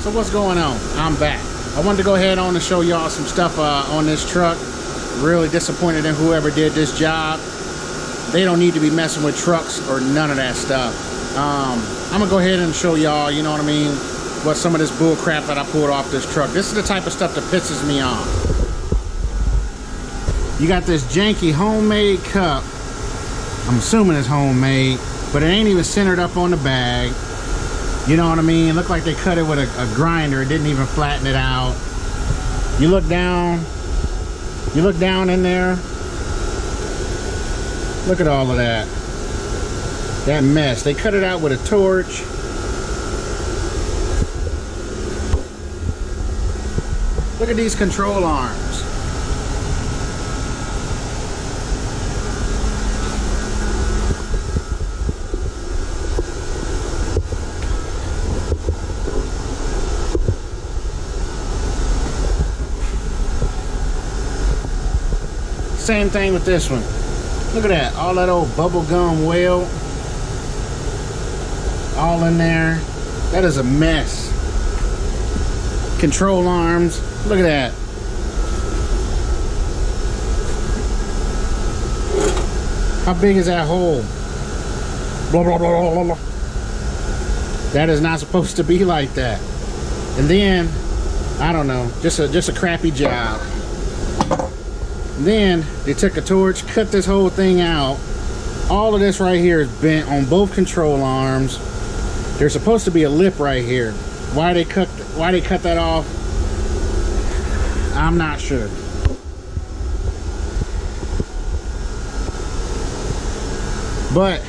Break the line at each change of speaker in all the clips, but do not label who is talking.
So what's going on? I'm back. I wanted to go ahead on and show y'all some stuff on this truck. Really disappointed in whoever did this job. They don't need to be messing with trucks or none of that stuff. I'm gonna go ahead and show y'all, you know what I mean, what some of this bull crap that I pulled off this truck. This is the type of stuff that pisses me off. You got this janky homemade cup. I'm assuming it's homemade, but it ain't even centered up on the bag. You know what I mean? It looked like they cut it with a grinder. It didn't even flatten it out. You look down in there. Look at all of that. That mess. They cut it out with a torch. Look at these control arms. Same thing with this one. Look at that, all that old bubble gum weld all in there. That is a mess. Control arms, look at that. How big is that hole? Blah, blah, blah, blah, blah. That is not supposed to be like that. And then, I don't know, just a crappy job. Then they took a torch, cut this whole thing out. All of this right here is bent on both control arms. There's supposed to be a lip right here. Why they cut that off, I'm not sure. But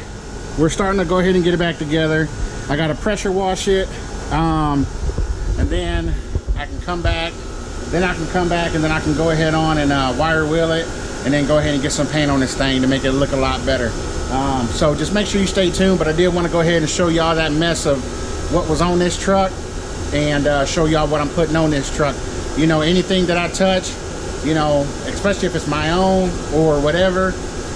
we're starting to go ahead and get it back together. I gotta pressure wash it, and then I can come back. Then I can come back and then I can go ahead on and wire wheel it and then go ahead and get some paint on this thing to make it look a lot better. So just make sure you stay tuned, but I did want to go ahead and show y'all that mess of what was on this truck and show y'all what I'm putting on this truck. You know, anything that I touch, you know, especially if it's my own or whatever,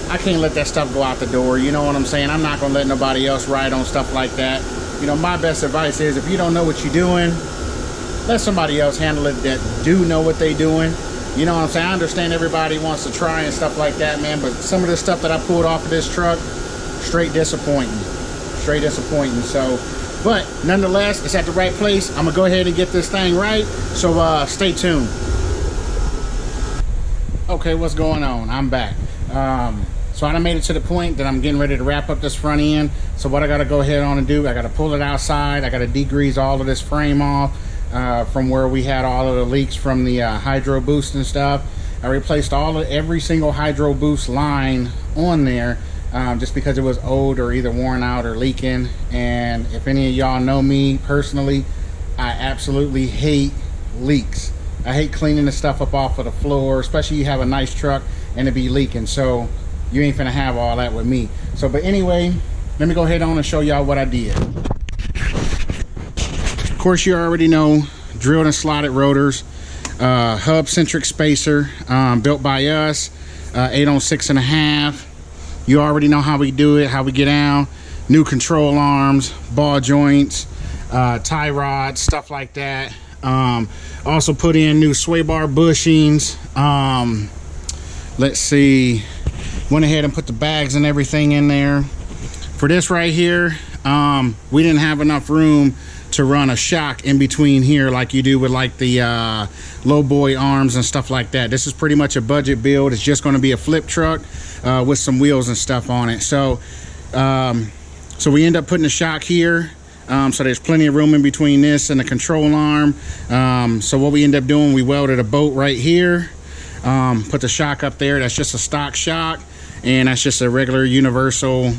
I can't let that stuff go out the door. You know what I'm saying? I'm not going to let nobody else ride on stuff like that. You know, my best advice is if you don't know what you're doing, let somebody else handle it that do know what they doing. You know what I'm saying? I understand everybody wants to try and stuff like that, man, but some of the stuff that I pulled off of this truck, straight disappointing. Straight disappointing. So, but nonetheless, it's at the right place. I'm gonna go ahead and get this thing right. So stay tuned. Okay, what's going on? I'm back. So I done made it to the point that I'm getting ready to wrap up this front end. So what I gotta go ahead on and do, I gotta pull it outside. I gotta degrease all of this frame off. From where we had all of the leaks from the hydro boost and stuff. I replaced every single hydro boost line on there just because it was old or either worn out or leaking. And if any of y'all know me personally, I absolutely hate leaks. I hate cleaning the stuff up off of the floor, especially you have a nice truck and it be leaking. So you ain't finna have all that with me. So, but anyway, let me go ahead on and show y'all what I did. Of course, you already know, drilled and slotted rotors, hub centric spacer, built by us, 8 on 6.5. You already know how we do it, how we get out. New control arms, ball joints, tie rods, stuff like that. Also put in new sway bar bushings. Let's see, went ahead and put the bags and everything in there. For this right here, we didn't have enough room to run a shock in between here like you do with like the low boy arms and stuff like that. This is pretty much a budget build. It's just going to be a flip truck with some wheels and stuff on it. So so we end up putting a shock here. So there's plenty of room in between this and the control arm. So what we end up doing, we welded a bolt right here, put the shock up there. That's just a stock shock, and that's just a regular universal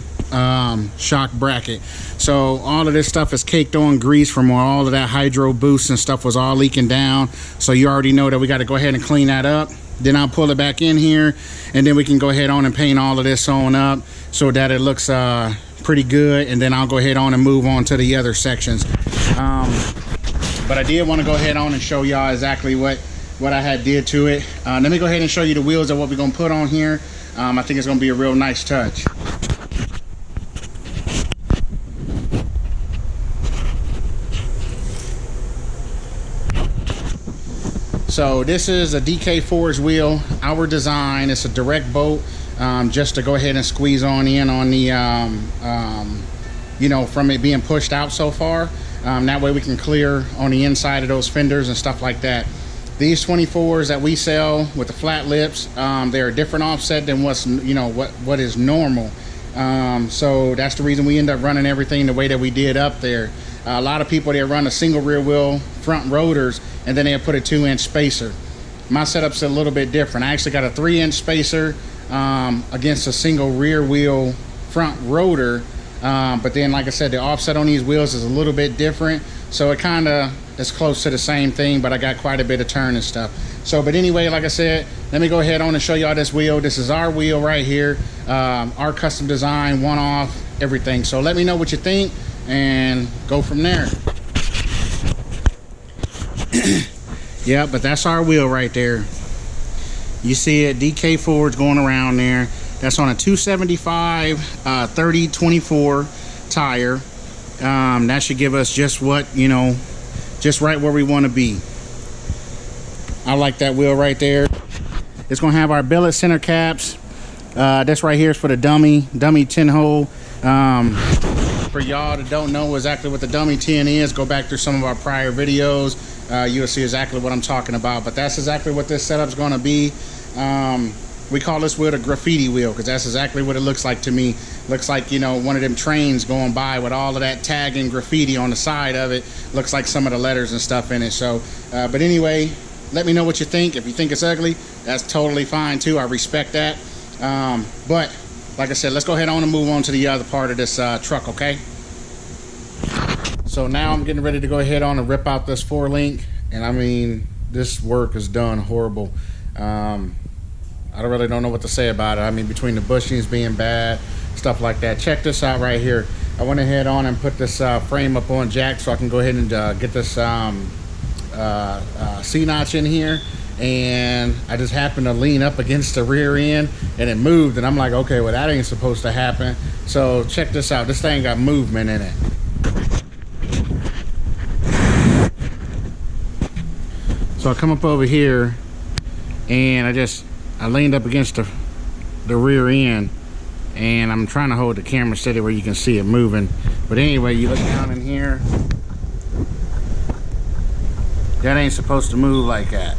shock bracket. So all of this stuff is caked on grease from where all of that hydro boost and stuff was all leaking down. So you already know that we got to go ahead and clean that up. Then I'll pull it back in here, and then we can go ahead on and paint all of this on up so that it looks pretty good. And then I'll go ahead on and move on to the other sections. But I did want to go ahead on and show y'all exactly what I had did to it. Let me go ahead and show you the wheels of what we're gonna put on here. I think it's gonna be a real nice touch. So this is a DK Forge wheel, our design. It's a direct bolt, just to go ahead and squeeze on in on the you know, from it being pushed out so far. That way we can clear on the inside of those fenders and stuff like that. These 24s that we sell with the flat lips, they're a different offset than what's, you know, what is normal. So that's the reason we end up running everything the way that we did up there. A lot of people, they run a single rear wheel front rotors and then they put a 2-inch spacer. My setup's a little bit different. I actually got a 3-inch spacer against a single rear wheel front rotor. But then, like I said, the offset on these wheels is a little bit different, so it kind of is close to the same thing, but I got quite a bit of turn and stuff. So, but anyway, like I said, let me go ahead on and show y'all this wheel. This is our wheel right here, our custom design, one-off, everything. So let me know what you think and go from there. Yeah, but that's our wheel right there. You see it, DK Forge going around there. That's on a 275 30/24 tire. That should give us just what, you know, just right where we want to be. I like that wheel right there. It's gonna have our billet center caps. This right here is for the dummy 10 hole. For y'all that don't know exactly what the dummy 10 is, go back through some of our prior videos. You'll see exactly what I'm talking about. But that's exactly what this setup's gonna be. We call this wheel the graffiti wheel because that's exactly what it looks like to me. Looks like, you know, one of them trains going by with all of that tagging graffiti on the side of it. Looks like some of the letters and stuff in it. So, but anyway, let me know what you think. If you think it's ugly, that's totally fine too. I respect that. But like I said, let's go ahead on and move on to the other part of this truck, okay? So now I'm getting ready to go ahead on and rip out this 4-link. And I mean, this work is done horrible. I really don't know what to say about it. I mean, between the bushings being bad, stuff like that. Check this out right here. I went ahead on and put this frame up on jack so I can go ahead and get this C-notch in here. And I just happened to lean up against the rear end and it moved. And I'm like, okay, well, that ain't supposed to happen. So check this out. This thing got movement in it. So I come up over here and I leaned up against the rear end and I'm trying to hold the camera steady where you can see it moving. But anyway, you look down in here, that ain't supposed to move like that.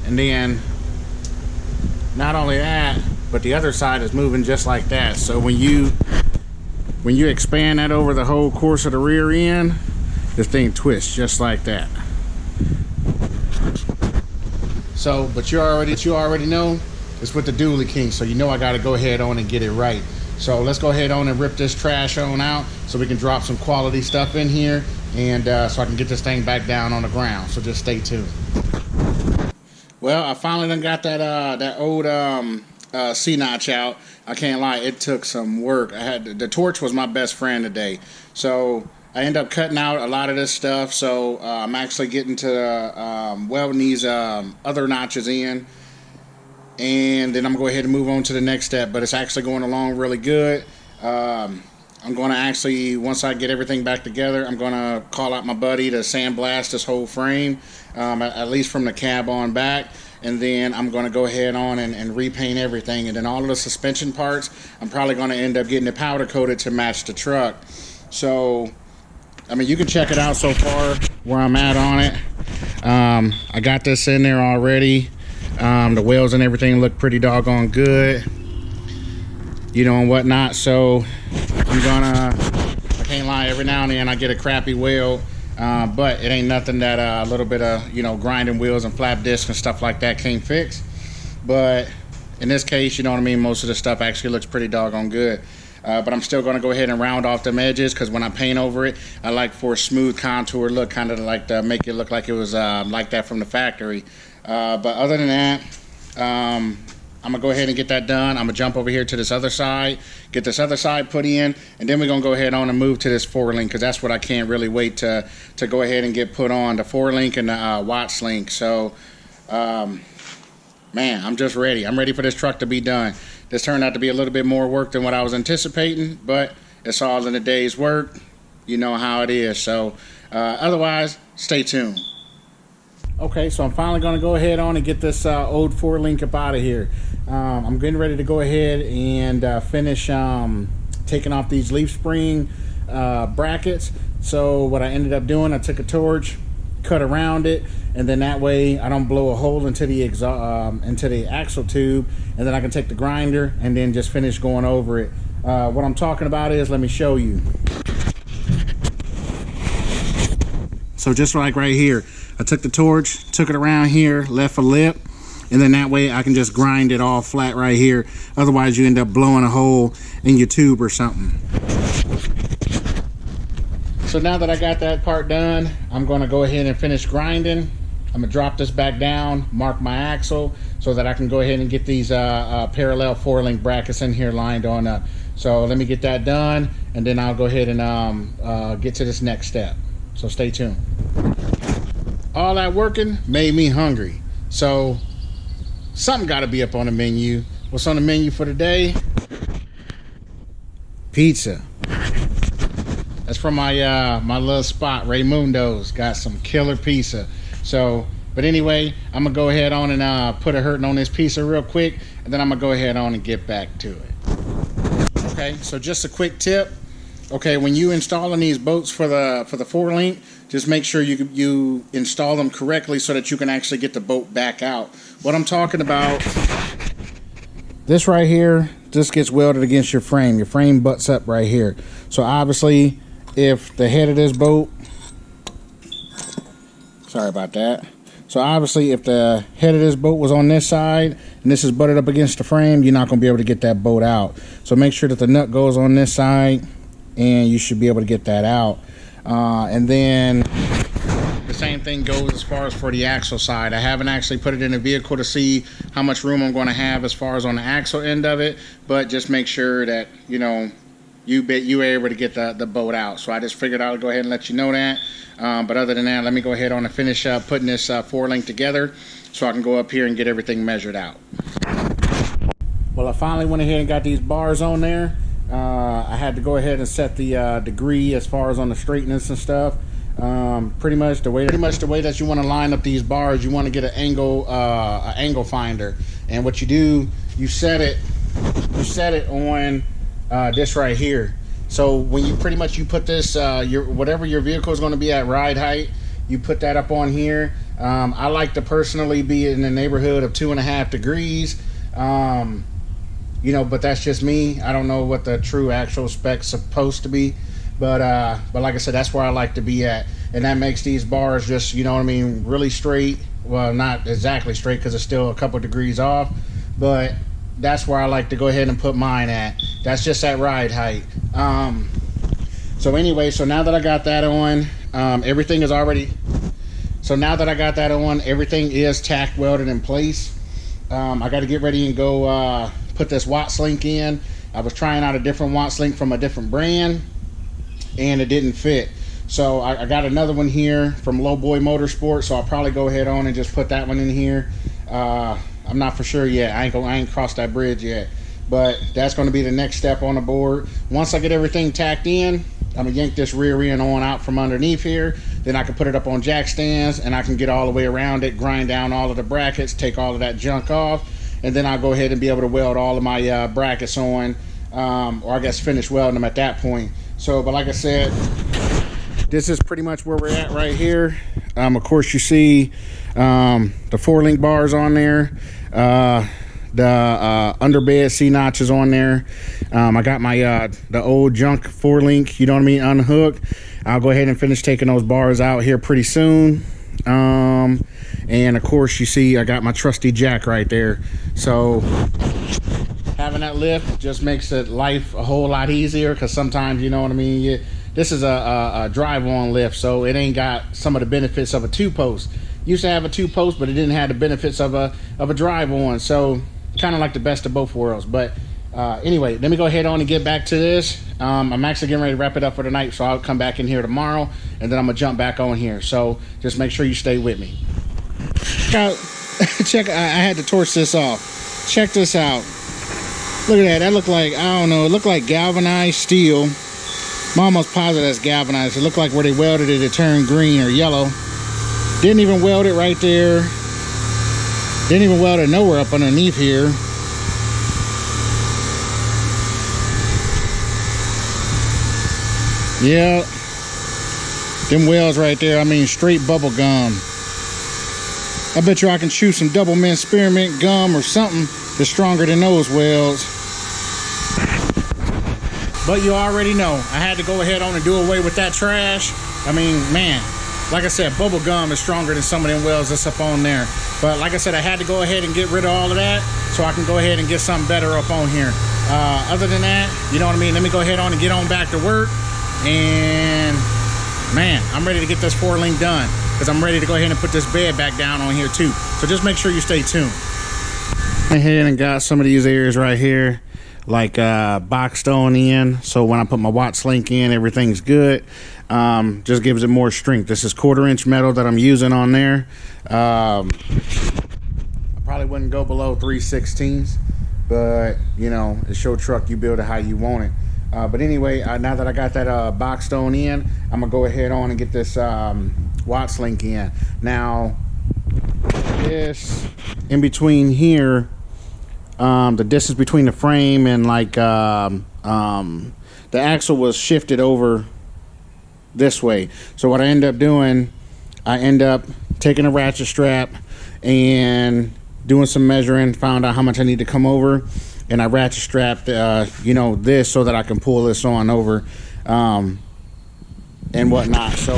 And then not only that, but the other side is moving just like that. So when you expand that over the whole course of the rear end, this thing twists just like that. So, but you already know it's with the Dually King, so you know I got to go ahead on and get it right. So let's go ahead on and rip this trash on out so we can drop some quality stuff in here, and so I can get this thing back down on the ground. So just stay tuned. Well, I finally done got that old C-notch out. I can't lie, it took some work. The torch was my best friend today, so I end up cutting out a lot of this stuff. So I'm actually getting to welding these other notches in, and then I'm gonna go ahead and move on to the next step. But it's actually going along really good. I'm gonna actually, once I get everything back together, I'm gonna call out my buddy to sandblast this whole frame, at least from the cab on back. And then I'm going to go ahead on and repaint everything. And then all of the suspension parts, I'm probably going to end up getting it powder coated to match the truck. So, I mean, you can check it out so far where I'm at on it. I got this in there already. The wheels and everything look pretty doggone good, you know, and whatnot. So I can't lie, every now and then I get a crappy wheel. But it ain't nothing that a little bit of, you know, grinding wheels and flap discs and stuff like that can't fix. But in this case, you know what I mean, most of the stuff actually looks pretty doggone good. But I'm still going to go ahead and round off them edges, because when I paint over it, I like for a smooth contour look, kind of like to make it look like it was like that from the factory. But other than that, I'm gonna go ahead and get that done. I'm gonna jump over here to this other side, get this other side put in, and then we're gonna go ahead on and move to this 4-link, because that's what I can't really wait to go ahead and get put on, the 4-link and the Watts link. So man, I'm just ready. I'm ready for this truck to be done. This turned out to be a little bit more work than what I was anticipating, but it's all in a day's work. You know how it is. So otherwise, stay tuned. Okay, so I'm finally going to go ahead on and get this old 4-link up out of here. I'm getting ready to go ahead and finish taking off these leaf spring brackets. So what I ended up doing, I took a torch, cut around it, and then that way I don't blow a hole into the axle tube, and then I can take the grinder and then just finish going over it. What I'm talking about is, let me show you. So just like right here, I took the torch, took it around here, left a lip, and then that way I can just grind it all flat right here. Otherwise you end up blowing a hole in your tube or something. So now that I got that part done, I'm going to go ahead and finish grinding. I'm going to drop this back down, mark my axle, so that I can go ahead and get these parallel 4-link brackets in here lined on up. So let me get that done, and then I'll go ahead and get to this next step. So stay tuned. All that working made me hungry. So something got to be up on the menu. What's on the menu for today? Pizza. That's from my my little spot, Raymundo's. Got some killer pizza. So, but anyway, I'm gonna go ahead on and put a hurting on this pizza real quick, and then I'm gonna go ahead on and get back to it. Okay, so just a quick tip. Okay, when you installing these bolts for the 4-link, just make sure you install them correctly so that you can actually get the bolt back out. What I'm talking about, this right here, this gets welded against your frame. Your frame butts up right here. So obviously, if the head of this bolt, sorry about that. So obviously, if the head of this bolt was on this side and this is butted up against the frame, you're not going to be able to get that bolt out. So make sure that the nut goes on this side, and you should be able to get that out. And then the same thing goes as far as for the axle side. I haven't actually put it in the vehicle to see how much room I'm going to have as far as on the axle end of it, but just make sure that, you know, you were able to get the bolt out. So I just figured I'll go ahead and let you know that. But other than that, let me go ahead on and finish putting this 4-link together so I can go up here and get everything measured out. Well, I finally went ahead and got these bars on there. I had to go ahead and set the degree as far as on the straightness and stuff. Pretty much the way that you want to line up these bars, you want to get an angle finder, and what you do, you set it on this right here. So when you you put this whatever your vehicle is going to be at ride height, you put that up on here. I like to personally be in the neighborhood of 2.5 degrees. You know, but that's just me. I don't know what the true actual spec's supposed to be, but like I said, that's where I like to be at, and that makes these bars just, you know what I mean, really straight. Well, not exactly straight because it's still a couple degrees off, but that's where I like to go ahead and put mine at. That's just at ride height. So anyway, so now that I got that on, everything is already. So now that I got that on, everything is tack welded in place. I got to get ready and go put this Watts link in. I was trying out a different Watts link from a different brand, and it didn't fit. So I got another one here from Low Boy Motorsport, so I'll probably go ahead on and just put that one in here. I'm not for sure yet. I ain't crossed that bridge yet, but that's going to be the next step on the board. Once I get everything tacked in, I'm gonna yank this rear end on out from underneath here. Then I can put it up on jack stands, and I can get all the way around it, grind down all of the brackets, take all of that junk off, and then I'll go ahead and be able to weld all of my brackets on, or I guess finish welding them at that point. So, but like I said, this is pretty much where we're at right here. Of course, you see the 4-link bars on there. The underbed C-notches on there. I got my the old junk 4-link, you know what I mean, unhooked. I'll go ahead and finish taking those bars out here pretty soon. And of course, you see I got my trusty jack right there. So having that lift just makes it life a whole lot easier, because sometimes, you know what I mean, this is a drive-on lift, so it ain't got some of the benefits of a 2-post. Used to have a 2-post, but it didn't have the benefits of a drive-on. So kind of like the best of both worlds. But anyway, let me go ahead on and get back to this. I'm actually getting ready to wrap it up for tonight, so I'll come back in here tomorrow, and then I'm gonna jump back on here. So just make sure you stay with me. Check, I had to torch this off. Check this out. Look at that. That looked like, I don't know, it looked like galvanized steel. I'm almost positive that's galvanized. It looked like where they welded it, it turned green or yellow. Didn't even weld it right there. Didn't even weld it nowhere up underneath here. Yeah. Them welds right there, I mean straight bubble gum. I bet you I can chew some double mint spearmint gum or something that's stronger than those welds. But you already know, I had to go ahead on and do away with that trash. I mean, man, like I said, bubble gum is stronger than some of them welds that's up on there. But like I said, I had to go ahead and get rid of all of that so I can go ahead and get something better up on here. Other than that, you know what I mean? Let me go ahead on and get on back to work. And man, I'm ready to get this 4-link done because I'm ready to go ahead and put this bed back down on here too. So just make sure you stay tuned. Went ahead and got some of these areas right here like boxed on in, so when I put my Watts link in, everything's good. Just gives it more strength. This is 1/4-inch metal that I'm using on there. I probably wouldn't go below 3/16, but you know, it's your truck, you build it how you want it. But anyway, now that I got that boxed on in, I'm gonna go ahead on and get this Watts link in. Now this in between here, the distance between the frame and like the axle was shifted over this way. So what I end up doing, I end up taking a ratchet strap and doing some measuring, found out how much I need to come over, and I ratchet strapped you know, this so that I can pull this on over and whatnot. So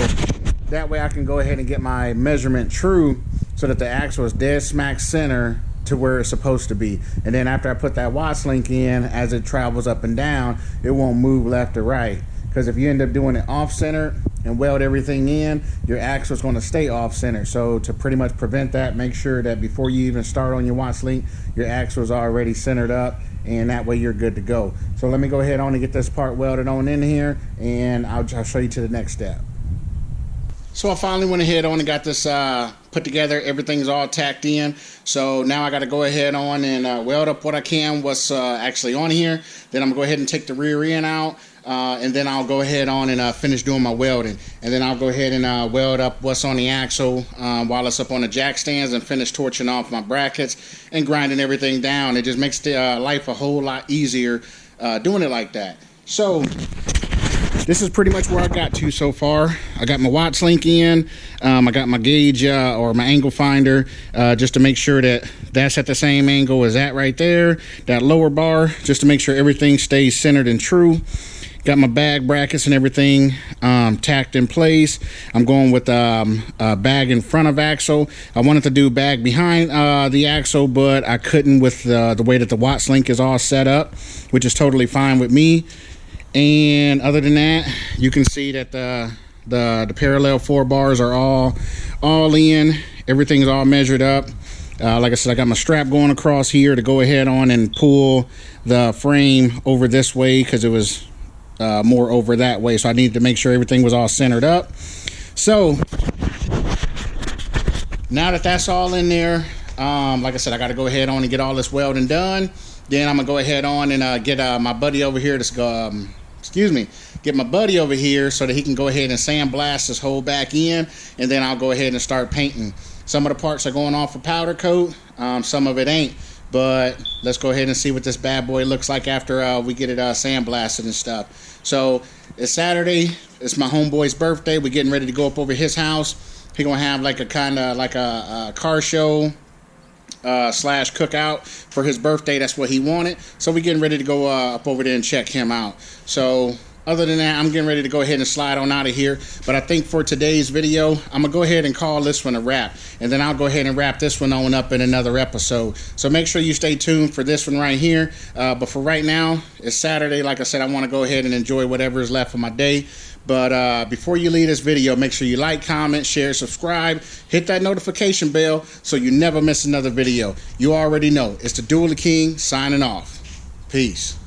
that way I can go ahead and get my measurement true so that the axle is dead smack center to where it's supposed to be. And then after I put that Watts link in, as it travels up and down, it won't move left or right. Because if you end up doing it off center and weld everything in, your axle is going to stay off center. So to pretty much prevent that, make sure that before you even start on your Watts link, your axle is already centered up, and that way you're good to go. So let me go ahead on and get this part welded on in here, and I'll show you to the next step. So I finally went ahead on and got this put together. Everything's all tacked in. So now I got to go ahead on and weld up what I can, what's actually on here. Then I'm going to go ahead and take the rear end out. And then I'll go ahead on and finish doing my welding. And then I'll go ahead and weld up what's on the axle while it's up on the jack stands, and finish torching off my brackets and grinding everything down. It just makes the life a whole lot easier doing it like that. So this is pretty much where I got to so far. I got my Watts link in. I got my gauge or my angle finder just to make sure that that's at the same angle as that right there, that lower bar, just to make sure everything stays centered and true. Got my bag brackets and everything tacked in place. I'm going with a bag in front of axle. I wanted to do bag behind the axle, but I couldn't with the way that the Watts link is all set up, which is totally fine with me. And other than that, you can see that the parallel 4 bars are all in. Everything's all measured up. Like I said, I got my strap going across here to go ahead on and pull the frame over this way because it was more over that way. So I needed to make sure everything was all centered up. So now that that's all in there, like I said, I got to go ahead on and get all this welding done. Then I'm gonna go ahead on and get my buddy over here to go. Get my buddy over here so that he can go ahead and sandblast this whole back end, and then I'll go ahead and start painting. Some of the parts are going off for powder coat, some of it ain't, but let's go ahead and see what this bad boy looks like after we get it sandblasted and stuff. So it's Saturday, it's my homeboy's birthday. We're getting ready to go up over his house. He's gonna have like a kind of like a car show slash cookout for his birthday. That's what he wanted, so we're getting ready to go up over there and check him out. So other than that, I'm getting ready to go ahead and slide on out of here. But I think for today's video, I'm gonna go ahead and call this one a wrap, and then I'll go ahead and wrap this one on up in another episode. So make sure you stay tuned for this one right here. But for right now, it's Saturday. Like I said, I want to go ahead and enjoy whatever is left of my day. But before you leave this video, make sure you like, comment, share, subscribe, hit that notification bell so you never miss another video. You already know, it's the Dual King signing off. Peace.